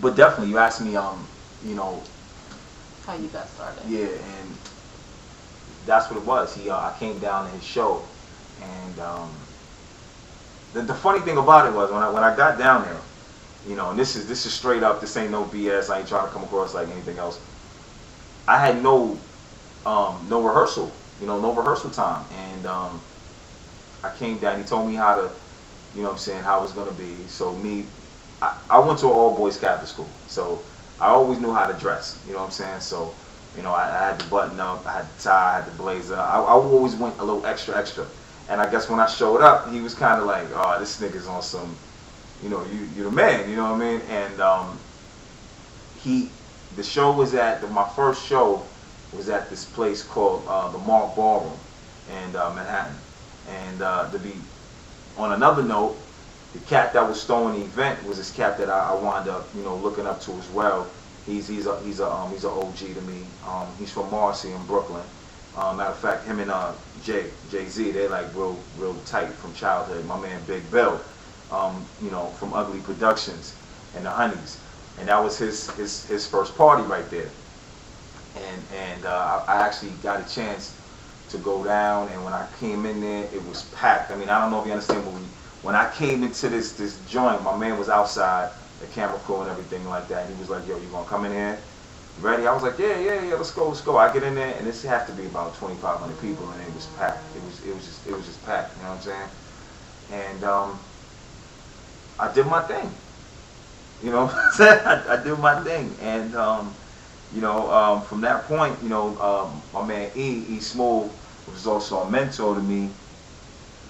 But definitely, you asked me, you know, How you got started? yeah, and that's what it was. I came down to his show, and the funny thing about it was when I got down there, and this is straight up. This ain't no BS. I ain't trying to come across like anything else. I had no rehearsal, no rehearsal time, and I came down. He told me how to, what I'm saying, how it was gonna be. So I went to an all boys Catholic school, so I always knew how to dress. You know what I'm saying? So, I had the button up, I had the tie, I had the blazer. I always went a little extra. And I guess when I showed up, he was kind of like, "Oh, this nigga's on some, you the man." You know what I mean? And he, the show was my first show was at this place called the Mark Ballroom in Manhattan. And to be on another note, the cat that was throwing the event was this cat that I wound up, looking up to as well. He's a OG to me. He's from Marcy in Brooklyn. Matter of fact, him and Jay Z, they're like real tight from childhood. My man Big Bill, from Ugly Productions and the Honeys, and that was his first party right there. And I actually got a chance to go down, and when I came in there, it was packed. I mean, I don't know if you understand, but when I came into this joint, my man was outside, the camera crew and everything like that. And he was like, "Yo, you gonna come in here? You ready?" I was like, "Yeah, let's go." I get in there, and this had to be about 2,500 people, and it was packed. It was just packed. You know what I'm saying? And I did my thing. You know what I'm saying? I did my thing, and from that point, my man E Smooth was also a mentor to me.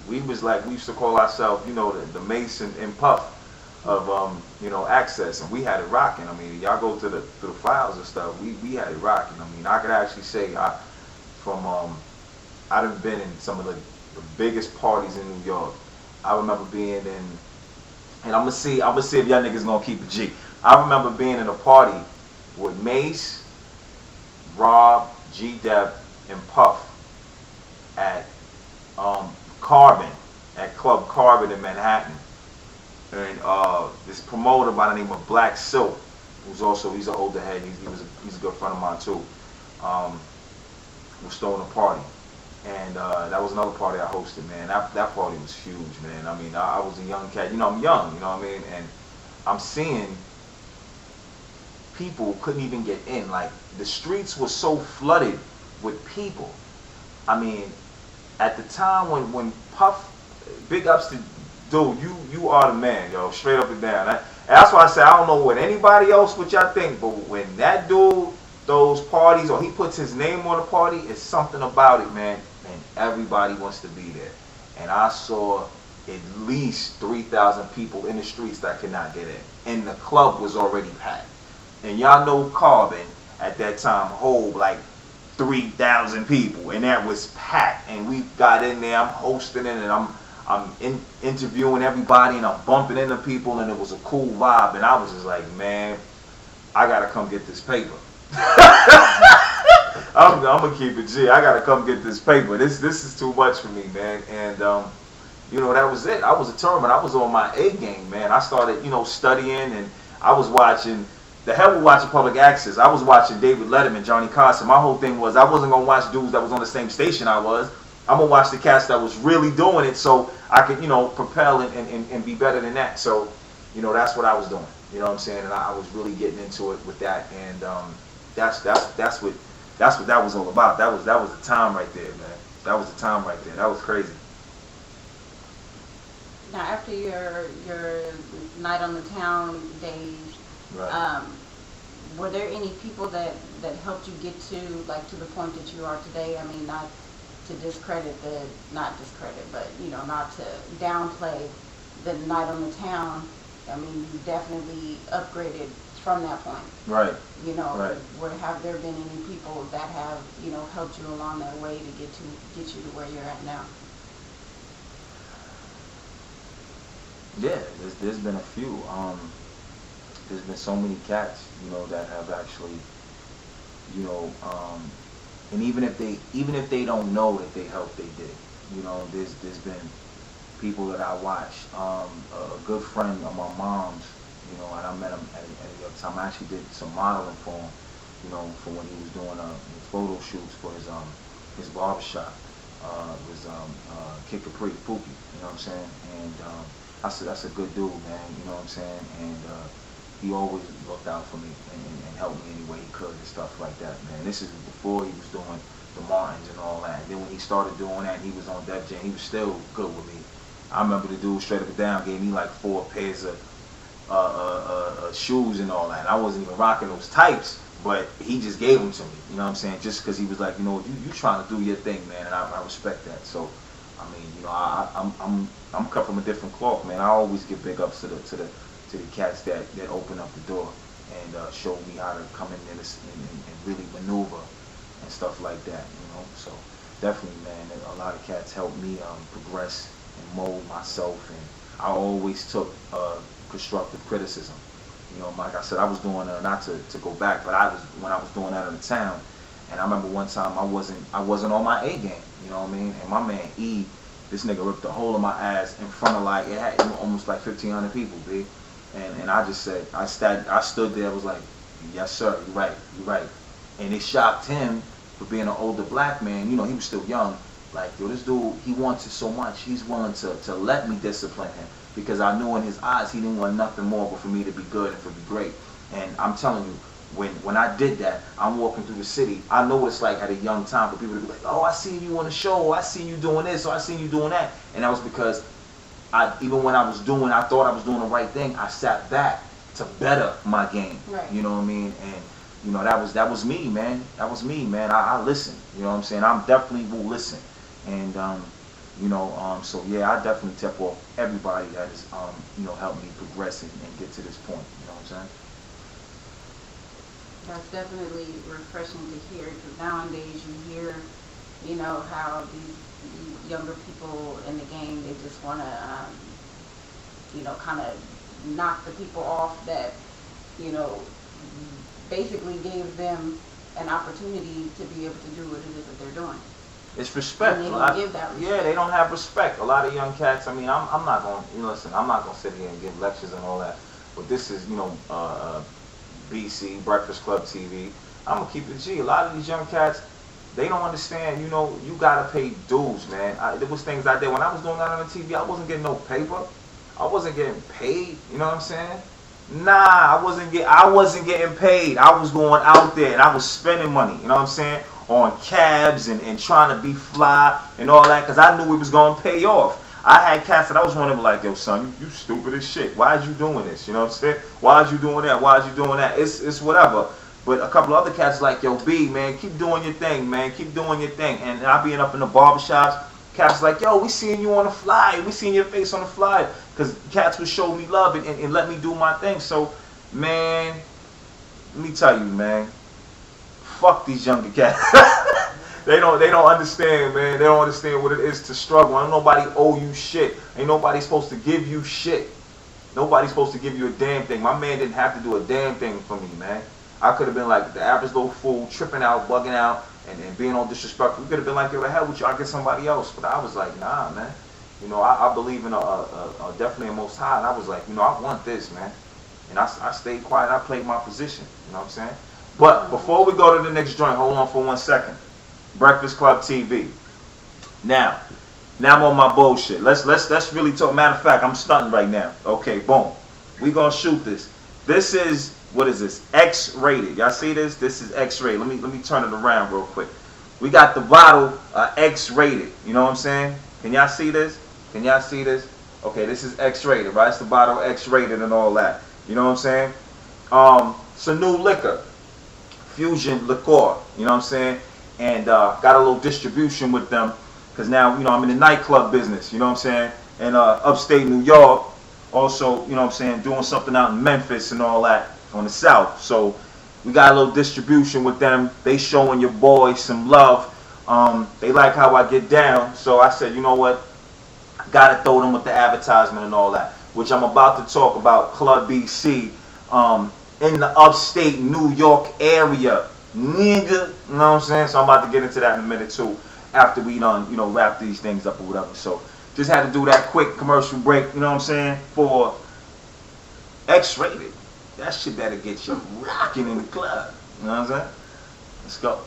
We used to call ourselves, the Mason and Puff of Access, and we had it rocking. I mean, y'all go to the files and stuff. We had it rocking. I mean, I could actually say from I've been in some of the biggest parties in New York. I remember being in, and I'm gonna see if y'all niggas gonna keep a G. I remember being in a party with Mace, Rob, G Dep, and Puff at Carbon, at Club Carbon in Manhattan. And this promoter by the name of Black Silk, he's an older head. He's a good friend of mine too. Was throwing a party, and that was another party I hosted. Man, that party was huge, man. I mean, I was a young cat. I'm young. You know what I mean? And I'm seeing people couldn't even get in. Like the streets were so flooded with people. I mean, at the time when Puff, big ups to dude, you are the man, yo, straight up and down. And that's why I say I don't know what anybody else what y'all think, but when that dude throws parties or he puts his name on a party, it's something about it, man, and everybody wants to be there. And I saw at least 3,000 people in the streets that could not get in, and the club was already packed. And y'all know Carbon at that time hold like 3,000 people, and that was packed. And we got in there. I'm hosting it, and I'm interviewing everybody, and I'm bumping into people, and it was a cool vibe. And I was just like, man, I gotta come get this paper. I'm gonna keep it G. I gotta come get this paper. This is too much for me, man. And that was it. I was determined. I was on my A game, man. I started, studying, and I was watching. The hell with watching public access. I was watching David Letterman, Johnny Carson. My whole thing was I wasn't gonna watch dudes that was on the same station I was. I'm gonna watch the cats that was really doing it, so I could, propel and be better than that. So, that's what I was doing. You know what I'm saying? And I was really getting into it with that, and that's what that was all about. That was the time right there, man. That was the time right there. That was crazy. Now, after your night on the town days, Right. were there any people that helped you get to the point that you are today? I mean, not to not discredit, but not to downplay the night on the town. I mean, you definitely upgraded from that point. Right. Right. Have there been any people that have helped you along that way to get you to where you're at now? Yeah, there's been a few. There's been so many cats, that have actually, you know, um, and even if they don't know that they helped, they did. There's been people that I watched. A good friend of my mom's, and I met him at a time. I actually did some modeling for him, you know, for when he was doing photo shoots for his barbershop. It was Kid Capri, Pookie, you know what I'm saying? And I said, that's a good dude, man, you know what I'm saying? And he always looked out for me and helped me any way he could and stuff like that, man. This is before he was doing the Martins and all that. And then when he started doing that, he was on Def Jam, he was still good with me. I remember the dude straight up and down gave me like 4 pairs of shoes and all that. And I wasn't even rocking those types, but he just gave them to me, you know what I'm saying? Just because he was like, you know, you trying to do your thing, man, and I respect that. So, I mean, you know, I'm cut from a different cloth, man. I always give big ups to the cats that open up the door and show me how to come in there and really maneuver and stuff like that, you know. So definitely, man, a lot of cats helped me progress and mold myself, and I always took constructive criticism. You know, like I said, I was doing not to go back, but when I was doing that in the town, and I remember one time I wasn't on my A game. You know what I mean? And my man E, this nigga ripped a hole in my ass in front of like it had almost like 1,500 people, B. And I just said, I stood there, I was like, yes sir, you're right. And it shocked him for being an older black man. You know, he was still young. Like, yo, this dude, he wants it so much, he's willing to let me discipline him. Because I knew in his eyes he didn't want nothing more but for me to be good and for be great. And I'm telling you, when I did that, I'm walking through the city. I know what it's like at a young time for people to be like, oh, I seen you on the show, I seen you doing this, or I seen you doing that. And that was because even when I thought I was doing the right thing, I sat back to better my game. Right. You know what I mean? And you know, that was me, man. That was me, man. I listen. You know what I'm saying? I definitely will listen. And you know, so yeah, I definitely tip off everybody that has you know, helped me progress and get to this point. You know what I'm saying? That's definitely refreshing to hear, because nowadays you hear, you know, how these younger people in the game, they just want to, you know, kind of knock the people off that, you know, basically gave them an opportunity to be able to do what it is that they're doing. It's respect. And they don't give that respect. Yeah, they don't have respect. A lot of young cats. I mean, I'm not going. You know, listen, I'm not going to sit here and give lectures and all that. But this is, you know, BC Breakfast Club TV. I'm gonna keep it G. A lot of these young cats, they don't understand. You know, you gotta pay dues, man. There was things I did when I was doing that on the TV. I wasn't getting no paper. I wasn't getting paid. You know what I'm saying? Nah, I wasn't getting paid. I was going out there and I was spending money. You know what I'm saying? On cabs and trying to be fly and all that, because I knew it was going to pay off. I had cats that I was wondering, like, yo, son, you stupid as shit. Why is you doing this? You know what I'm saying? Why is you doing that? Why is you doing that? It's whatever. But a couple of other cats like, yo, B, man, keep doing your thing, man. Keep doing your thing. And I being up in the barbershops, cats like, yo, we seeing you on the fly. We seeing your face on the fly. Because cats would show me love and let me do my thing. So, man, let me tell you, man. Fuck these younger cats. They don't understand, man. They don't understand what it is to struggle. Ain't nobody owe you shit. Ain't nobody supposed to give you shit. Nobody's supposed to give you a damn thing. My man didn't have to do a damn thing for me, man. I could have been like the average little fool, tripping out, bugging out, and being all disrespectful. We could have been like, yo, the hell with you, I'll get somebody else. But I was like, nah, man. You know, I believe in definitely a Most High. And I was like, you know, I want this, man. And I stayed quiet. I played my position. You know what I'm saying? But before we go to the next joint, hold on for 1 second. Breakfast Club TV. Now I'm on my bullshit. Let's really talk. Matter of fact, I'm stunting right now. Okay, boom. We gonna shoot this. This is, what is this? X-rated. Y'all see this? This is X-rated. Let me turn it around real quick. We got the bottle X-rated. You know what I'm saying? Can y'all see this? Can y'all see this? Okay, this is X-rated, right? It's the bottle X-rated and all that. You know what I'm saying? It's a new liquor, Fusion Liqueur. You know what I'm saying? And got a little distribution with them, because now, you know, I'm in the nightclub business, you know what I'm saying, and upstate New York, also, you know what I'm saying, doing something out in Memphis and all that on the south. So we got a little distribution with them. They showing your boy some love. They like how I get down, so I said, you know what, I gotta throw them with the advertisement and all that, which I'm about to talk about. Club BC in the upstate New York area. Nigga, you know what I'm saying? So I'm about to get into that in a minute too, after we done, you know, wrap these things up or whatever. So just had to do that quick commercial break, you know what I'm saying, for X-rated. that shit that'll get you rocking in the club. You know what I'm saying? Let's go.